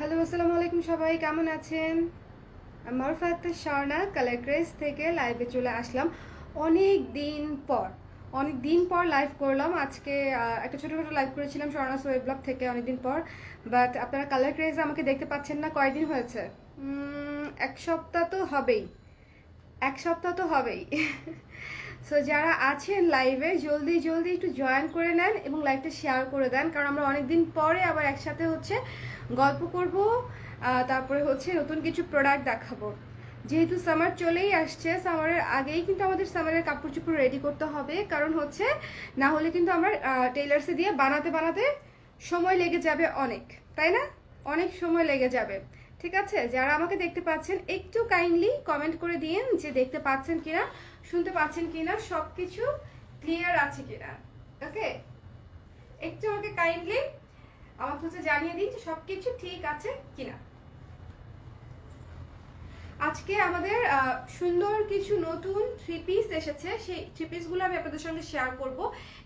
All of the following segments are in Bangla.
হ্যালো, আসসালামু আলাইকুম। সবাই কেমন আছেন? মারুফা আক্তার স্বর্ণা কালার ক্রেজ থেকে লাইভে চলে আসলাম অনেক দিন পর লাইভ করলাম। আজকে একটা ছোটোখাটো লাইভ করেছিলাম স্বর্ণা সোয়েব ব্লগ থেকে অনেকদিন পর। বাট আপনারা কালার ক্রেজে আমাকে দেখতে পাচ্ছেন না। কয়দিন হয়েছে? এক সপ্তাহ তো হবেই। সো যারা আছেন লাইভে জলদি জলদি একটু জয়েন করে নেন এবং লাইভটা শেয়ার করে দেন, কারণ আমরা অনেকদিন পরে আবার একসাথে গল্প করব। তারপরে নতুন কিছু প্রোডাক্ট দেখাবো। যেহেতু সামার চলেই আসছে, সামারের আগেই কিন্তু আমাদের সামারের কাপড় চোপড় রেডি করতে হবে, কারণ না হলে কিন্তু আমরা টেইলার্সে দিয়ে বানাতে বানাতে সময় লেগে যাবে অনেক, তাই না? অনেক সময় লেগে যাবে। ঠিক আছে, যারা আমাকে দেখতে পাচ্ছেন একটু কাইন্ডলি কমেন্ট করে দিন যে দেখতে পাচ্ছেন কিনা, শুনতে পাচ্ছেন কিনা, সব কিছু ক্লিয়ার আছে কিনা। ওকে, একটু আমাকে কাইন্ডলি আমাকে জানিয়ে দিন যে সব কিছু ঠিক আছে কিনা। আজকে আমাদের সুন্দর কিছু নতুন থ্রি পিস এসেছে, সেই থ্রি পিসগুলো আমি আপনাদের সঙ্গে শেয়ার করব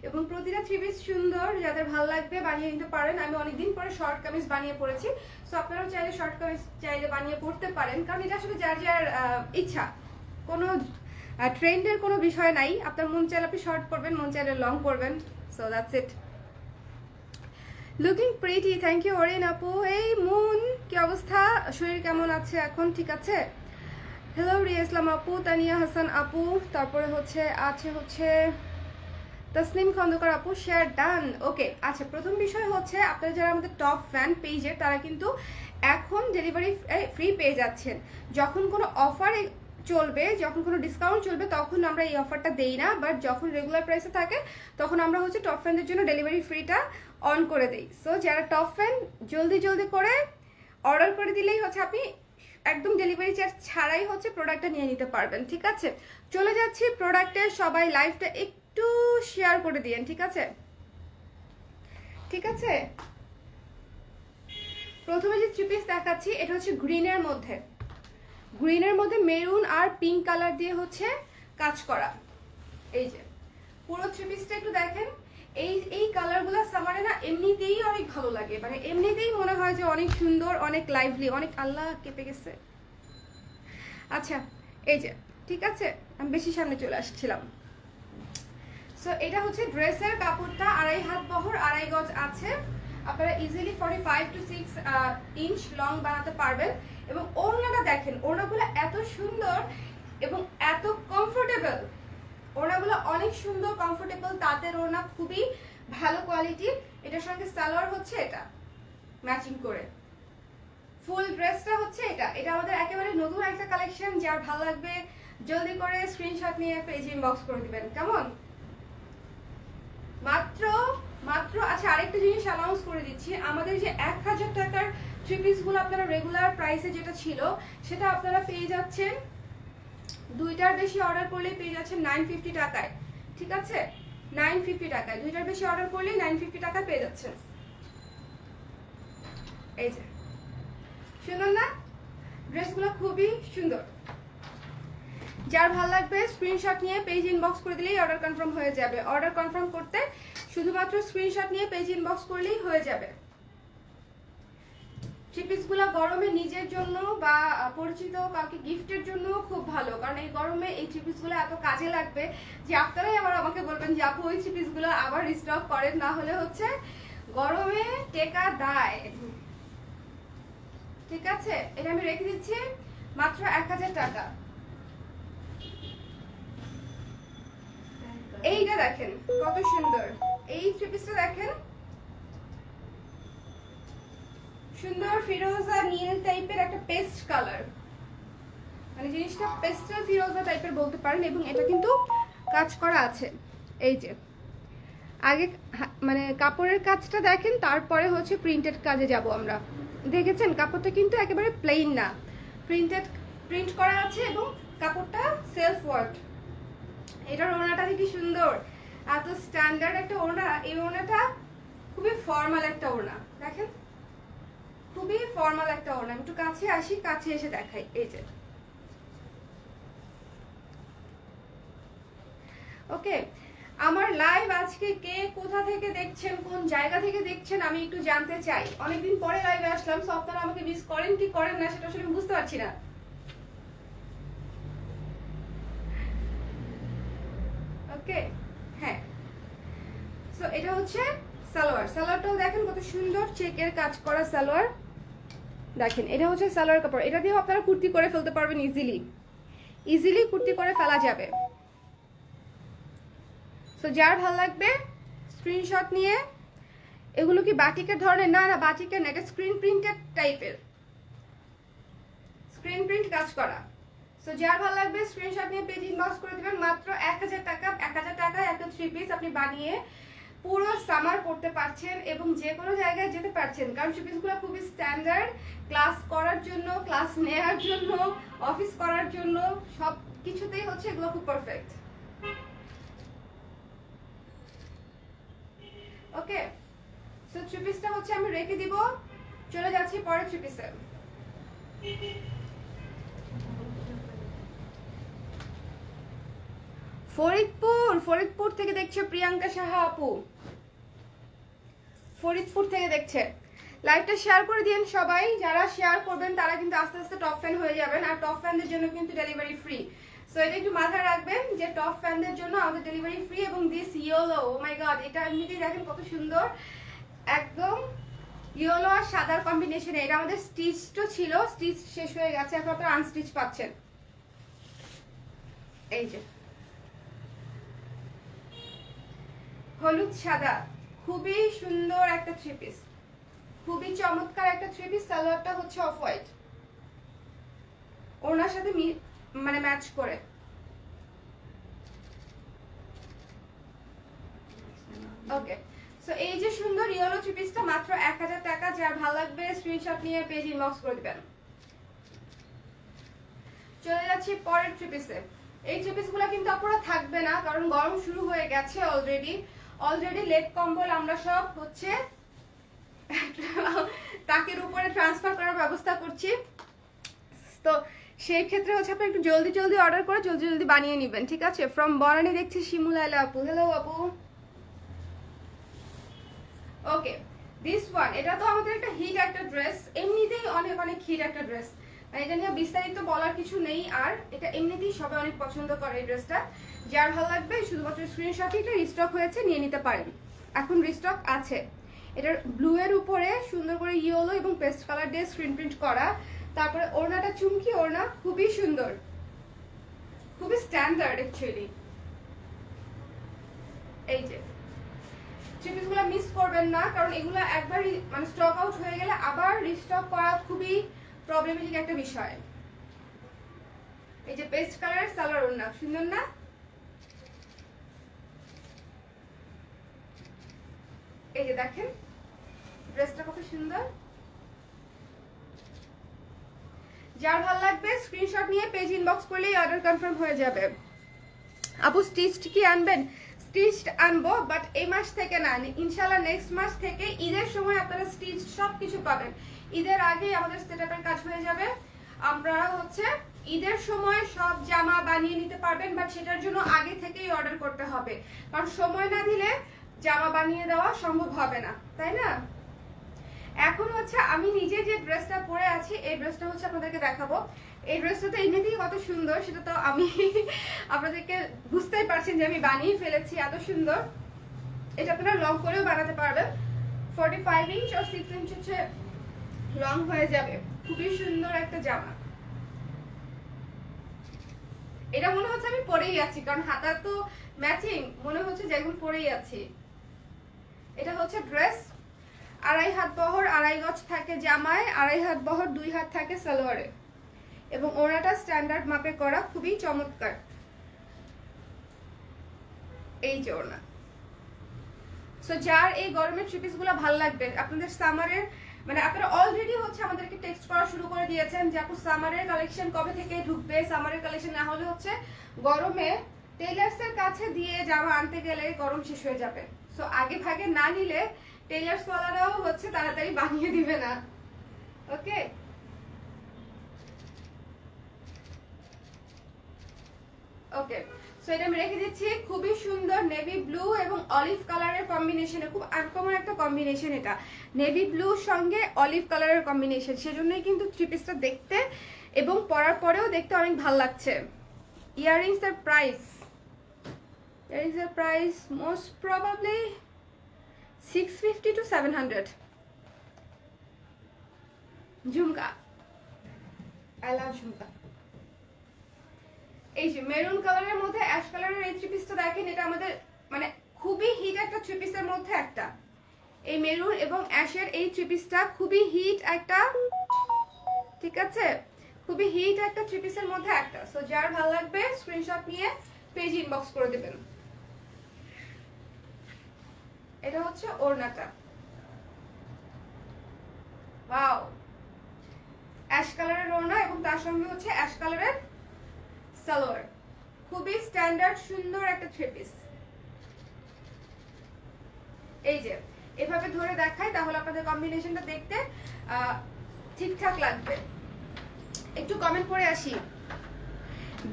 এবং প্রতিটা থ্রি পিস সুন্দর, যাদের ভালো লাগবে বানিয়ে নিতে পারেন। আমি অনেকদিন পরে শর্ট কামিজ বানিয়ে পড়েছি, সো আপনারাও চাইলে শর্ট কামিজ চাইলে বানিয়ে পড়তে পারেন, কারণ এটা আসলে যার যার ইচ্ছা। কোনো ট্রেন্ডের কোনো বিষয় নাই। আপনার মন চাইলে আপনি শর্ট করবেন, মন চাইলে লং করবেন। So that's it. Looking pretty, thank you Orin আপু। এই মুন, কি অবস্থা? শরীর কেমন আছে এখন? ঠিক আছে? হ্যালো রিয়া ইসলাম আপু, তানিয়া হাসান আপু, তারপরে তসনিম খন্দকার আপু, শেয়ার ডান। ওকে, আচ্ছা, প্রথম বিষয় আপনারা যারা আমাদের টপ ফ্যান পেজের, তারা কিন্তু এখন ডেলিভারি ফ্রি পেয়ে যাচ্ছেন। যখন কোনো অফার চলবে, যখন কোনো ডিসকাউন্ট চলবে, তখন আমরা এই অফারটা দেই না, বাট যখন রেগুলার প্রাইসে থাকে তখন আমরা টপ ফ্যানদের জন্য ডেলিভারি ফ্রিটা অন করে দেই। সো যারা টপ ফ্যান, জলদি জলদি করে অর্ডার করে দিলেই আপনি একদম ডেলিভারি চার্জ ছাড়াই প্রোডাক্টটা নিয়ে নিতে পারবেন। ঠিক আছে, চলে যাচ্ছি প্রোডাক্টে। সবাই লাইভটা একটু শেয়ার করে দিয়েন। ঠিক আছে, ঠিক আছে। প্রথমে যে থ্রি পিস দেখাচ্ছি, এটা গ্রিনের মধ্যে মেরুন আর পিঙ্ক কালার দিয়ে কাজ করা। এই যে পুরো থ্রি পিসটা একটু দেখেন। এই কালারগুলো সামারে না এমনিতেই অনেক ভালো লাগে, মানে এমনিতেই মনে হয় যে অনেক সুন্দর, অনেক লাইভলি, অনেক। আল্লাহ, কেঁপে গেছে। আচ্ছা, এই যে, ঠিক আছে, আমি বেশি সামনে চলে আসছিলাম। সো এটা ড্রেসের কাপড়টা 2.5 হাত বহর, 2.5 গজ আছে। আপনারা ইজিলি 45 to 6 ইঞ্চ লং বানাতে পারবেন। এবং ওড়নাটা দেখেন, ওড়নাগুলো এত সুন্দর এবং এত কমফোর্টেবল। ওড়নাগুলো অনেক সুন্দর, কমফোর্টেবল, তাঁতের ওড়না, খুবই ভালো কোয়ালিটির। এটার সঙ্গে সালোয়ার এটা ম্যাচিং করে। ফুল ড্রেসটা এটা আমাদের একেবারে নতুন একটা কালেকশন। যার ভালো লাগবে জলদি করে স্ক্রিনশট নিয়ে পেজে ইনবক্স করে দিবেন। কেমন? মাত্র আচ্ছা, আরেকটা জিনিস অ্যানাউন্স করে দিচ্ছি। আমাদের যে 1000 টাকার থ্রি পিসগুলো আপনারা রেগুলার প্রাইসে যেটা ছিল, সেটা আপনারা পেয়ে যাচ্ছেন, দুইটার বেশি অর্ডার করলে পেয়ে যাচ্ছেন 950 টাকায়। ঠিক আছে, 950 টাকায়, দুইটার বেশি অর্ডার করলে 950 টাকা পেয়ে যাচ্ছেন। এই যে, সুন্দর না? ড্রেসগুলো খুবই সুন্দর। যার ভালো লাগবে স্ক্রিনশট নিয়ে পেজ ইনবক্স করে দিলেই অর্ডার কনফার্ম হয়ে যাবে। অর্ডার কনফার্ম করতে শুধুমাত্র স্ক্রিনশট নিয়ে পেজ ইনবক্স করলেই হয়ে যাবে। থ্রি পিসগুলো গরমে নিজের জন্য বা পরিচিত কাউকে গিফটের জন্য খুব ভালো, কারণ এই গরমে এই থ্রি পিসগুলো এত কাজে লাগবে যে আপনারাই আবার আমাকে বলবেন যে আপু ওই থ্রি পিসগুলো আবার রিস্টক করেন, না হলে গরমে টেকা দায়। ঠিক আছে, এটা আমি রেখে দিচ্ছি মাত্র 1000 টাকা। এইটা দেখেন কত সুন্দর, এই থ্রি পিসটা দেখেন, সুন্দর ফিরোজা নীল টাইপের একটা পেস্ট কালার, মানে জিনিসটা পেস্টেল ফিরোজা টাইপের বলতে পারেন। এবং এটা কিন্তু কাজ করা আছে। এই যে আগে মানে কাপড়ের কাজটা দেখেন, তারপরে প্রিন্টেড কাজে যাব আমরা। দেখেছেন কাপড়টা কিন্তু একেবারে প্লেন না, প্রিন্ট করা আছে এবং কাপড়টা সেলফ ওয়ার্ক। এটার ওড়নাটা কি সুন্দর, এত স্ট্যান্ডার্ড একটা ওড়না। এই ওড়নাটা খুবই ফর্মাল একটা ওড়না, দেখেন খুবই ফর্মাল একটা ওড়না। একটু কাছে আসি, কাছে এসে দেখাই। এই যে, ওকে, আমার লাইভ আজকে কে কোথা থেকে দেখছেন, কোন জায়গা থেকে দেখছেন আমি একটু জানতে চাই। অনেকদিন পরে লাইভে আসলাম, সো আপনারা আমাকে মিস করেন কি করেন না সেটা আসলে আমি বুঝতে পারছি না। ওকে, হ্যাঁ। সো এটা হচ্ছে সালোয়ার। সালোয়ারটাও দেখেন কত সুন্দর চেকের কাজ করা সালোয়ার। দেখেন এটা হচ্ছে সালোয়ার কাপড়। এটা দিয়েও আপনারা কুর্তি করে ফেলতে পারবেন ইজিলি কুর্তি করে ফেলা যাবে। সো যার ভালো লাগবে স্ক্রিনশট নিয়ে, এগুলো কি বাটিকের ধরনের? না না, বাটিকের না, এটা স্ক্রিন প্রিন্টেড টাইপের, স্ক্রিন প্রিন্ট কাজ করা। সো যার ভালো লাগবে স্ক্রিনশট নিয়ে পেজ ইনবক্স করে দিবেন। মাত্র 1000 টাকা, 1000 টাকায় একটা 3 পিস আপনি বানিয়ে পুরো সামার পড়তে পারছেন এবং যে কোনো জায়গায় যেতে পারছেন। কারণ 3 পিসগুলো খুবই স্ট্যান্ডার্ড, ক্লাস করার জন্য, ক্লাস নেওয়ার জন্য, অফিস করার জন্য, সব কিছুতেই হচ্ছে এগুলো খুব পারফেক্ট। ওকে, সো 3 পিসটা হচ্ছে আমি রেখে দিব, চলে যাচ্ছি পরের 3 পিসে। ফরিদপুর থেকে দেখছে প্রিয়াঙ্কা সাহা আপু, ফরিদপুর থেকে দেখছে। লাইভটা শেয়ার করে দিন সবাই, যারা শেয়ার করবেন তারা কিন্তু আস্তে আস্তে টপ ফ্যান হয়ে যাবেন। আর টপ ফ্যানদের জন্য কিন্তু ডেলিভারি ফ্রি। সো এটা একটু মাথায় রাখবেন যে টপ ফ্যানদের জন্য আমাদের ডেলিভারি ফ্রি। এবং this yellow, oh my god, এটা এমনিতেই দেখেন কত সুন্দর, একদম ইয়েলো আর সাদার কম্বিনেশনে। এটা আমাদের স্টিচও ছিল, স্টিচ শেষ হয়ে গেছে, এখন আপনারা আনস্টিচ পাচ্ছেন। এই যে হলুদ সাদা, খুবই সুন্দর একটা 3 পিস, খুবই চমৎকার একটা 3 পিস। সালোয়ারটা হচ্ছে অফ হোয়াইট, ওনার সাথে মানে ম্যাচ করে। ওকে, সো এই যে সুন্দর ইয়েলো 3 পিসটা মাত্র 1000 টাকা। যার ভালো লাগবে স্ক্রিনশট নিয়ে পেজ ইনবক্স করে দিবেন। চলে যাচ্ছি পরের 3 পিসে। এই 3 পিসগুলো কিন্তু আপনারা থাকবে না, কারণ গরম শুরু হয়ে গেছে অলরেডি লেট কম্বল আমরা সব হচ্ছে তাকের উপরে ট্রান্সফার করার ব্যবস্থা করছি। তো সেই ক্ষেত্রে হচ্ছে আপনি একটু জলদি অর্ডার করে জলদি বানিয়ে নেবেন, ঠিক আছে? ফ্রম বনানী দেখছি শিমুলাইলা আপু, হ্যালো আপু। ওকে, দিস ওয়ান, এটা তো আমাদের একটা হিট একটা ড্রেস, এমনিতেই অনেক হিট একটা ড্রেস, এটা নিয়ে বিস্তারিত বলার কিছু নেই। আর এটা এমনিতেই সবাই অনেক পছন্দ করে এই ড্রেসটা। যার ভালো লাগবে শুধুমাত্র স্ক্রিনশট এটা রিস্টক হয়েছে নিয়ে নিতে পারেন, এখন রিস্টক আছে। এটার ব্লু এর উপরে সুন্দর করে ইয়েলো এবং পেস্ট কালার দিয়ে স্ক্রিন প্রিন্ট করা। তারপরে ওড়নাটা চুমকি ওড়না, খুবই সুন্দর, খুবই স্ট্যান্ডার্ড অ্যাকচুয়ালি। এই যে 3 পিসগুলো মিস করবেন না, কারণ এগুলো একবার মানে স্টক আউট হয়ে গেলে আবার রিস্টক করা খুবই প্রবলেমেটিক একটা বিষয়। এই যে পেস্ট কালার সালোয়ার ওড়না, সুন্দর না? এই যে দেখেন ড্রেসটা কত সুন্দর। যার ভালো লাগবে স্ক্রিনশট নিয়ে পেজ ইনবক্স করলেই অর্ডার কনফার্ম হয়ে যাবে। আপু স্টিচড কি আনবেন? স্টিচড আনবো, বাট এই মাস থেকে না, ইনশাআল্লাহ নেক্সট মাস থেকে ঈদের সময় আপনারা স্টিচড সব কিছু পাবেন। ঈদের আগে আমাদের সেটআপের কাজ হয়ে যাবে, আপনারা হচ্ছে ঈদের সময় সব জামা বানিয়ে নিতে পারবেন, বাট সেটার জন্য আগে থেকেই অর্ডার করতে হবে, কারণ সময় না দিলে জামা বানিয়ে দেওয়া সম্ভব হবে না, তাই না? এখন হচ্ছে আমি নিজে যে ড্রেসটা পরে আছি, এই ড্রেসটা হচ্ছে আপনাদেরকে দেখাবো। এই ড্রেসটা তো এমনিতেই কত সুন্দর, সেটা তো আমি আপনাদেরকে বুঝতেই পারছেন যে আমি বানিয়ে ফেলেছি, এত সুন্দর। এটা আপনারা লং করেও বানাতে পারবেন, 45 ইঞ্চ আর 6 ইঞ্চ হচ্ছে লং হয়ে যাবে। খুবই সুন্দর একটা জামা। এটা মনে হচ্ছে আমি পরেই আছি, কারণ হাতা তো ম্যাচিং, মনে হচ্ছে যে এখন পরেই আছি। এটা হচ্ছে ড্রেস, 2.5 হাত বহর 2.5 গজ থাকে জামায়, 2.5 হাত বহর 2 হাত থাকে সালোয়ারে, এবং ওড়নাটা স্ট্যান্ডার্ড মাপে করা, খুবই চমৎকার। এই যে ওড়না। সো যার এই গরমের 3 পিসগুলো ভালো লাগবে, আপনাদের সামারের মানে আপনারা অলরেডি হচ্ছে আমাদেরকে টেক্সট করা শুরু করে দিয়েছেন যে আপু সামারের কালেকশন কবে থেকে ঢুকবে, সামারের কালেকশন না হলে হচ্ছে গরমে টেইলার্সের কাছে দিয়ে জামা আনতে গেলে গরম শেষ হয়ে যাবে। সো আগে ভাগে না নিলে টেইলার্স ওয়ালারাও হচ্ছে তাড়াতাড়ি বানিয়ে দিবে না। ওকে, ওকে, সো এটা আমি রেখে দিচ্ছি। খুবই সুন্দর নেভি ব্লু এবং অলিভ কালারের কম্বিনেশনে, খুব আনকমন একটা কম্বিনেশন এটা, নেভি ব্লুর সঙ্গে অলিভ কালারের কম্বিনেশন, সেজন্যই কিন্তু থ্রি পিসটা দেখতে এবং পরার পরেও দেখতে অনেক ভালো লাগছে। ইয়াররিংস এর price most probably 650 to 700। Jhumka, I love jhumka. এই যে মেরুন কালারের মধ্যে অ্যাশ কালারের এই থ্রি পিসটা দেখেন, এটা আমাদের মানে খুবই হিট একটা থ্রি পিসের মধ্যে একটা। এই মেরুন এবং অ্যাশের এই থ্রি পিসটা খুবই হিট একটা, ঠিক আছে, খুবই হিট একটা থ্রি পিসের মধ্যে একটা। সো যার ভালো লাগবে স্ক্রিনশট নিয়ে পেজ ইনবক্স করে দেবেন। এটা হচ্ছে ওড়নাটা, ওয়াও, অ্যাশ কালারের ওড়না এবং তার সঙ্গে হচ্ছে অ্যাশ কালারের সালোয়ার। খুবই স্ট্যান্ডার্ড সুন্দর একটা থ্রি পিস। এই যে এভাবে ধরে দেখাই তাহলে আপনাদের কম্বিনেশনটা দেখতে ঠিকঠাক লাগবে। একটু কমেন্ট করে আসি।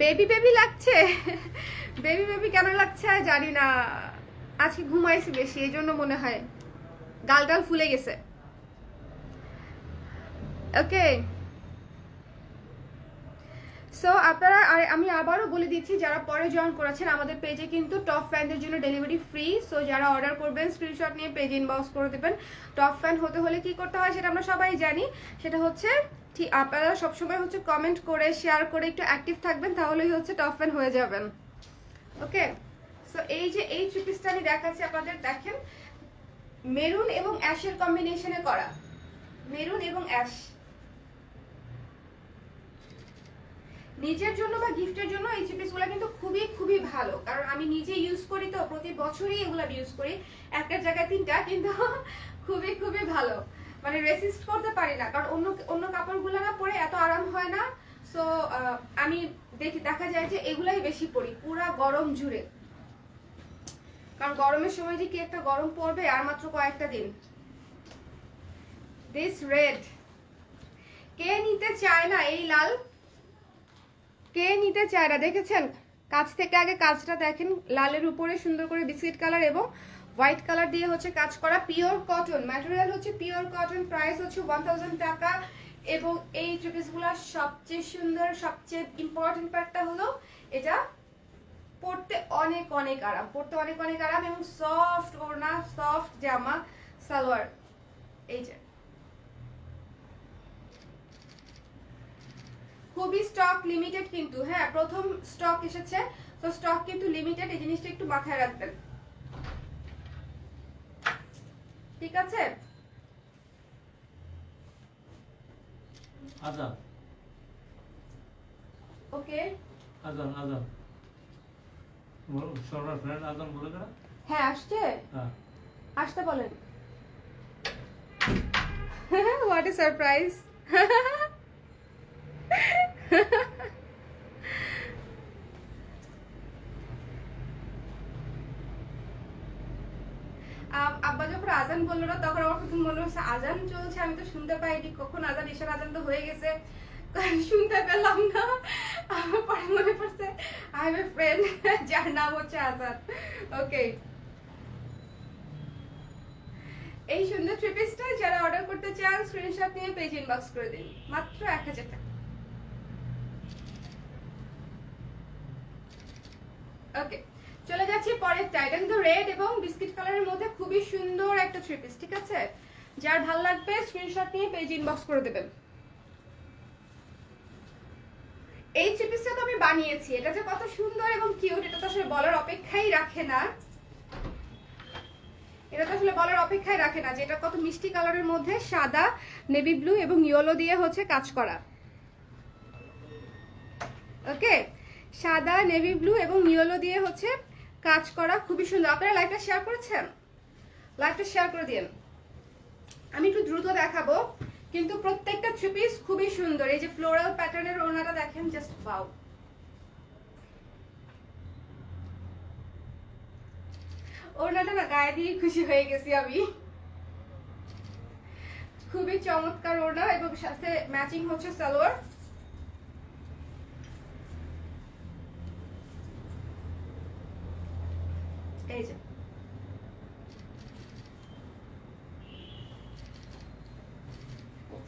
বেবি বেবি লাগছে, বেবি বেবি কেন লাগছে জানি না, আজকে ঘুমাইছি বেশি এই জন্য মনে হয় গাল টাল ফুলে গেছে। ওকে, সো আপনারা, আর আমি আবারও বলে দিচ্ছি যারা পরে জয়েন করেছেন আমাদের পেজে কিন্তু টপ ফ্যানদের জন্য ডেলিভারি ফ্রি। সো যারা অর্ডার করবেন স্ক্রিনশট নিয়ে পেজ ইনবক্স করে দেবেন। টপ ফ্যান হতে হলে কি করতে হয় সেটা আমরা সবাই জানি, সেটা হচ্ছে ঠিক আপনারা সবসময় হচ্ছে কমেন্ট করে শেয়ার করে একটু অ্যাক্টিভ থাকবেন, তাহলেই হচ্ছে টপ ফ্যান হয়ে যাবেন। ওকে, সো এই যে এই থ্রি পিসটা আমি দেখাচ্ছি আপনাদের, দেখেন মেরুন এবং অ্যাশের কম্বিনেশনে করা, মেরুন এবং অ্যাশ। নিজের জন্য বা গিফটের জন্য এই থ্রি পিসগুলো কিন্তু খুবই খুবই ভালো, কারণ আমি নিজে ইউজ করি, তো প্রতি বছরই এগুলো ইউজ করি, একটা জায়গায় তিনটা, কিন্তু খুবই খুবই ভালো, মানে রেসিস্ট করতে পারি না, কারণ অন্য অন্য কাপড়গুলো না পরে এত আরাম হয় না। সো আমি দেখা যায় যে এগুলাই বেশি পরি পুরা গরম জুড়ে, কারণ গরমের সময় যে কি একটা গরম পড়বে আর মাত্র কয়েকটা দিন। দিস রেড, কে নিতে চায় না এই লাল, কে নিতে চায় না? দেখেছেন কাছ থেকে, আগে কাজটা দেখেন, লালের উপরে সুন্দর করে বিস্কিট কালার এবং হোয়াইট কালার দিয়ে হচ্ছে কাজ করা, পিওর কটন, ম্যাটেরিয়াল হচ্ছে পিওর কটন, প্রাইস হচ্ছে 1000 টাকা। এবং এই থ্রি পিসগুলো সবচেয়ে সুন্দর, সবচেয়ে ইম্পর্টেন্ট পার্টটা হলো এটা পরতে অনেক অনেক আরাম, পরতে অনেক অনেক আরাম এবং সফট ওড়না, সফট জামা, সালোয়ার। এই যে খুবই স্টক লিমিটেড কিন্তু, হ্যাঁ প্রথম স্টক এসেছে, তো স্টক কিন্তু লিমিটেড, এই জিনিসটা একটু মাথায় রাখবেন, ঠিক আছে? আজান, ওকে, আজান আজান সবার ফ্রেন্ড আজান বলে না? হ্যাঁ আসছে, হ্যাঁ আসতে বলেন। What a surprise. আব্বা যখন আজান বললো না তখন আমার প্রথম মনে হচ্ছে আজান চলছে, আমি তো শুনতে পাইনি, কখন আজান, ঈশার আজান তো হয়ে গেছে, শুনতে পেলাম না। আমার পরে মনে পড়ছে আই হ্যাভ এ ফ্রেন্ড যার নাম হচ্ছে আজান। ওকে, এই সুন্দর থ্রি পিসটা যারা অর্ডার করতে চান স্ক্রিনশট নিয়ে পেজ ইনবক্স করে দিন, মাত্র 1000 টাকা। ওকে, চলে যাচ্ছি পরেরটা। এটা কিন্তু রেড এবং বিস্কিট কালারের মধ্যে খুবই সুন্দর একটা থ্রি পিস, ঠিক আছে? যার ভালো লাগবে স্ক্রিনশট নিয়ে পেজ ইনবক্স করে দেবেন। এই থ্রি পিসটা তো আমি বানিয়েছি, এটা যে কত সুন্দর এবং কিউট এটা তো আসলে বলার অপেক্ষাই রাখে না, এটা তো আসলে বলার অপেক্ষাই রাখে না যে এটা কত মিষ্টি কালারের মধ্যে সাদা, নেভি ব্লু এবং ইয়েলো দিয়ে হচ্ছে কাজ করা। ওকে, সাদা, নেভি ব্লু এবং ইয়েলো দিয়ে হচ্ছে কাজ করা, খুবই সুন্দর। আপনারা লাইভটা শেয়ার করেছেন? লাইভটা শেয়ার করে দিন। আমি একটু দ্রুত দেখাবো, কিন্তু প্রত্যেকটা থ্রি পিস খুবই সুন্দর। এই যে ফ্লোরাল প্যাটার্নের ওড়নাটা দেখেন, জাস্ট ওয়াও। ওড়নাটা না গায়ে দিয়ে খুশি হয়ে গেছি আমি, খুবই চমৎকার ওড়না এবং সাথে ম্যাচিং হচ্ছে সালোয়ার।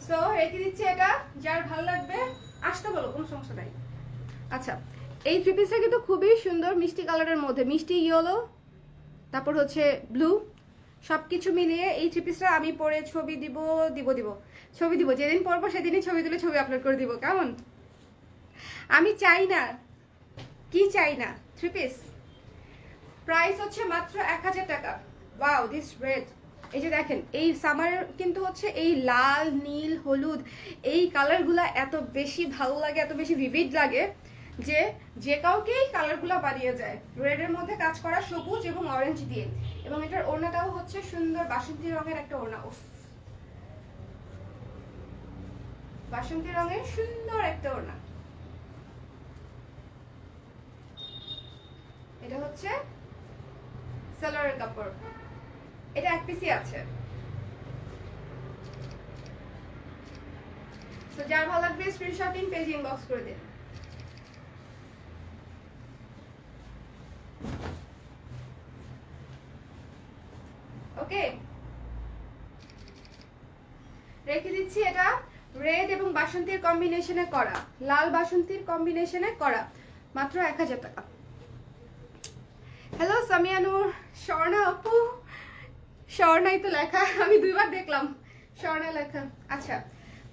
সো রেখে দিচ্ছি এটা, যার ভালো লাগবে আসতে বলো, কোনো সমস্যা নাই। আচ্ছা, এই থ্রি পিসটা কিন্তু খুবই সুন্দর, মিষ্টি কালারের মধ্যে, মিষ্টি ইয়েলো, তারপর হচ্ছে ব্লু, সবকিছু মিলিয়ে এই থ্রি পিসটা আমি পরে ছবি দিব ছবি দিব, যেদিন পরবো সেদিনই ছবি তুলে ছবি আপলোড করে দিব, কেমন? আমি চাই না, কি চাই না, থ্রি পিস প্রাইস হচ্ছে মাত্র 1000 টাকা। ওয়াও, দিস রেড, এই যে দেখেন, এই সামারের কিন্তু হচ্ছে এই লাল, নীল, হলুদ, এই কালারগুলা এত বেশি ভালো লাগে, এত বেশি ভিভিড লাগে যে যে কাউকেই কালারগুলো বানিয়ে যায়। রেডের মধ্যে কাজ করা, সবুজ এবং অরেঞ্জ দিয়ে, এবং এটার ওড়নাটাও হচ্ছে সুন্দর বাসন্তী রঙের একটা ওড়না। উফ, বাসন্তী রঙের সুন্দর একটা ওড়না। এটা হচ্ছে সালোয়ারের কাপড়, এটা এক পিসই আছে। তো যার ভালো লাগবে স্ক্রিনশটিং পেজ ইনবক্স করে দিন। ওকে, রেখে দিচ্ছি এটা রেড এবং বাসন্তীর কম্বিনেশনে করা, লাল বাসন্তীর কম্বিনেশনে করা, মাত্র 1000 টাকা। হ্যালো সামিয়ানুর, স্বর্ণা আপু, স্বর্ণাই তো লেখা, আমি দুইবার দেখলাম স্বর্ণা লেখা। আচ্ছা,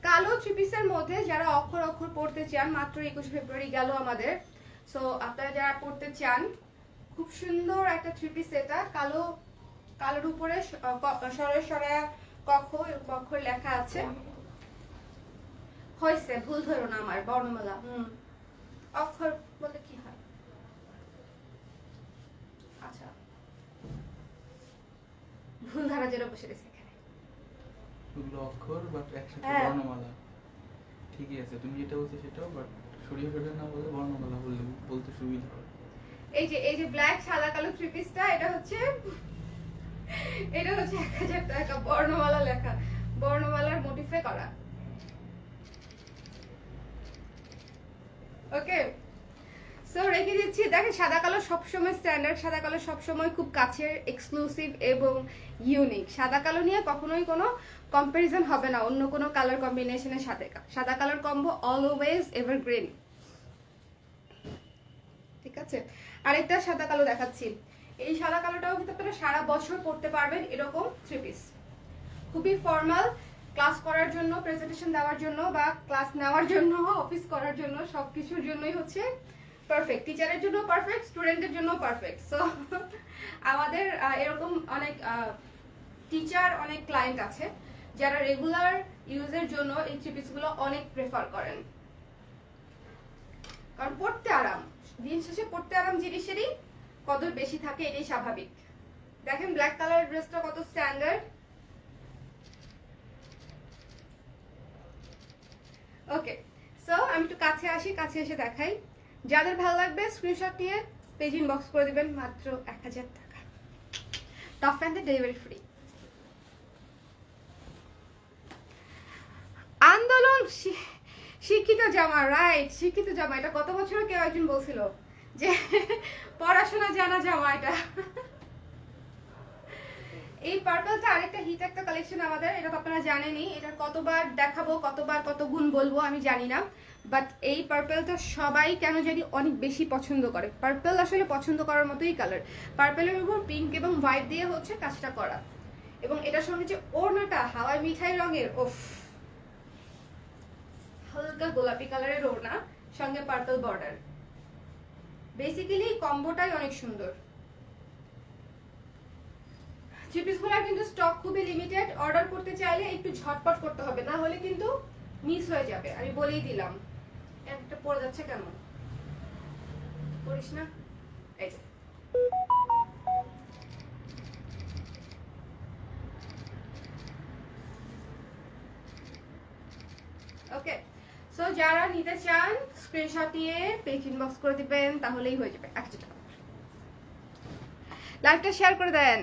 কালো থ্রি পিসের মধ্যে যারা অক্ষর অক্ষর পড়তে চান, মাত্র 21 ফেব্রুয়ারি গেল আমাদের। সো আপনারা যারা পড়তে চান, খুব সুন্দর একটা থ্রি পিস, এটা কালো, কালোর উপরে সরে সরে অক্ষর লেখা আছে। হয়েছে, ভুল ধরো না আমার, বর্ণমালা, অক্ষর বলে কি হয়? আচ্ছা, ভুল ধারা যেটা বসে রয়েছে এখানে, ওগুলো অক্ষর বাট একসাথে হ্যাঁ। বর্ণমালা। ঠিকই আছে, তুমি যেটা বলছো সেটাও, বাট সরিয়ে ফেলে না বলে বর্ণমালা বললে বলতে সুবিধা হবে। এই যে ব্ল্যাক সাদা কালো থ্রি পিসটা, এটা হচ্ছে 1000 টাকা, বর্ণমালা লেখা, বর্ণমালার মোটিফে করা। ওকে, সো রেখে দিচ্ছি। দেখেন, সাদা কালো সবসময় স্ট্যান্ডার্ড, সাদা কালো সবসময় খুব কাছের, এক্সক্লুসিভ এবং ইউনিক। সাদা কালো নিয়ে কখনোই কোনো কম্পারিজন হবে না অন্য কোনো কালার কম্বিনেশনের সাথে। সাদা কালার কম্বো অলওয়েজ এভারগ্রিন, ঠিক আছে? আরেকটা সাদা কালো দেখাচ্ছি, এই সাদা কালোটাও কিন্তু আপনারা সারা বছর পরতে পারবেন, এরকম থ্রি পিস, খুবই ফর্মাল, ক্লাস করার জন্য, প্রেজেন্টেশন দেওয়ার জন্য, বা ক্লাস নেওয়ার জন্য, অফিস করার জন্য, সবকিছুর জন্যই হচ্ছে পারফেক্ট। টিচারের জন্য পারফেক্ট, স্টুডেন্টের জন্য পারফেক্ট। সো আমাদের এরকম অনেক টিচার, অনেক ক্লায়েন্ট আছে যারা রেগুলার ইউজের জন্য এই থ্রি পিসগুলো অনেক প্রেফার করেন, কারণ পড়তে আরাম, দিন শেষে পড়তে আরাম জিনিসেরই কদর বেশি থাকে, এটাই স্বাভাবিক। দেখেন ব্ল্যাক কালার ড্রেসটা কত স্ট্যান্ডার্ড। ওকে, সো আমি একটু কাছে আসি, কাছে এসে দেখাই। যাদের ভালো লাগবে স্ক্রিনশট নিয়ে পেজ ইনবক্স করে দিবেন, মাত্র 1000 টাকা, টপ অ্যান্ড ডেলিভারি ফ্রি। আন্দোলন শিক্ষিত জামা, রাইট, শিক্ষিত জামা, এটা গত বছর কেউ একজন বলছিল যে পড়াশোনা জানা জামা এটা। এই পার্পলটা আরেকটা হিট একটা কালেকশন আমাদের, এটা তো আপনারা জানেনই, এটা কতবার দেখাবো, কতবার কত গুণ বলবো আমি জানি না, বাট এই পার্পলটা সবাই কেন জানি অনেক বেশি পছন্দ করে। পার্পল আসলে পছন্দ করার মতোই কালার, পার্পলের উপর পিঙ্ক এবং হোয়াইট দিয়ে হচ্ছে কাজটা করা, এবং এটার সঙ্গে যে ওড়নাটা হাওয়াই মিঠাই রঙের, ওফ, হালকা গোলাপি কালারের ওড়না, সঙ্গে পার্পল বর্ডার, বেসিক্যালি কম্বোটাই অনেক সুন্দর। থ্রি পিসগুলোর কিন্তু স্টক খুবই লিমিটেড, অর্ডার করতে চাইলে একটু ঝটপট করতে হবে, না হলে কিন্তু মিস হয়ে যাবে, আমি বলেই দিলাম। একটা পড়ে যাচ্ছে কেন, করিস না, এই যে। ওকে, সো যারা নিতে চান স্ক্রিনশট নিয়ে পেজ ইনবক্স করে দিবেন, তাহলেই হয়ে যাবে 1000 টাকা। লাইভটা শেয়ার করে দেন।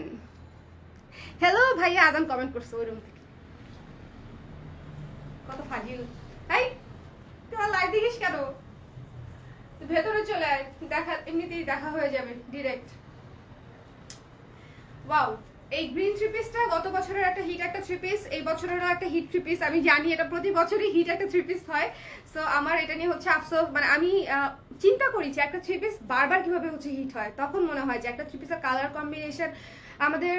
হ্যালো ভাইয়া, আদান কমেন্ট করছে ওই রুম থেকে, কত ফাজিল। তাই তোমার লাইভ দেখিস কেন, ভেতরে চলে আয়, দেখা এমনিতেই দেখা হয়ে যাবে ডিরেক্ট। ওয়াও, এই গ্রিন থ্রি পিসটা গত বছরের একটা হিট একটা থ্রি পিস, এই বছরেরও একটা হিট থ্রি পিস। আমি জানি এটা প্রতি বছরই হিট একটা থ্রি পিস হয়। সো আমার এটা নিয়ে হচ্ছে আফসোস, মানে আমি চিন্তা করি যে একটা থ্রি পিস বারবার কিভাবে হচ্ছে হিট হয়। তখন মনে হয় যে একটা থ্রি পিসের কালার কম্বিনেশন আমাদের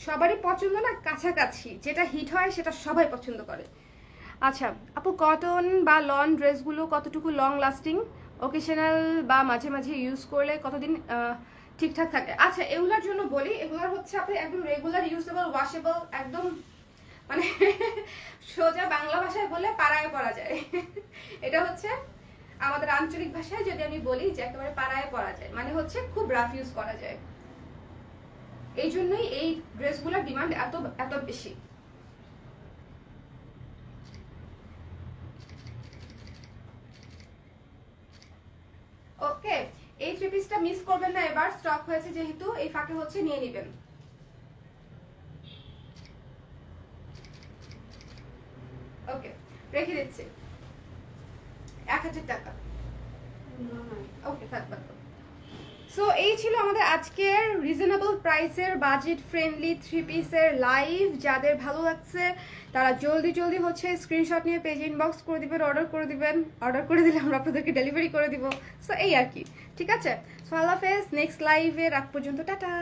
সবারই পছন্দ না, কাছাকাছি যেটা হিট হয় সেটা সবাই পছন্দ করে। আচ্ছা আপু, কটন বা লন ড্রেসগুলো কতটুকু লং লাস্টিং, ওকেশনাল বা মাঝে মাঝে ইউজ করলে কতদিন ঠিকঠাক থাকে? আচ্ছা এগুলোর জন্য বলি, এগুলোর হচ্ছে আপনি একদম রেগুলার ইউজেবল ওয়াশেবল, একদম মানে সোজা বাংলা ভাষায় বললে পাড়ায় পরা যায়। এটা হচ্ছে আমাদের আঞ্চলিক ভাষায় যদি আমি বলি যে একেবারে পাড়ায় পরা যায়, মানে হচ্ছে খুব রাফ ইউজ করা যায়। এই জন্যই এই ড্রেসগুলোর ডিমান্ড এত এত বেশি। ওকে, এই থ্রি পিসটা মিস করবেন না, এবার স্টক হয়েছে যেহেতু এই ফাঁকে হচ্ছে নিয়ে নেবেন। ওকে, রেখে দিচ্ছি 1000 টাকা। ওকে থাকবে। সো এই ছিল আমাদের আজকের রিজনেবল প্রাইসের বাজেট ফ্রেন্ডলি থ্রি পিসের লাইভ। যাদের ভালো লাগছে তারা জলদি জলদি হচ্ছে স্ক্রিনশট নিয়ে পেজ ইনবক্স করে দিবেন, অর্ডার করে দিবেন। অর্ডার করে দিলে আমরা আপনাদেরকে ডেলিভারি করে দিব। সো এই আর কি, ঠিক আছে? সো আল্লাহ হাফেজ, নেক্সট লাইভে রাখ পর্যন্ত টাটা।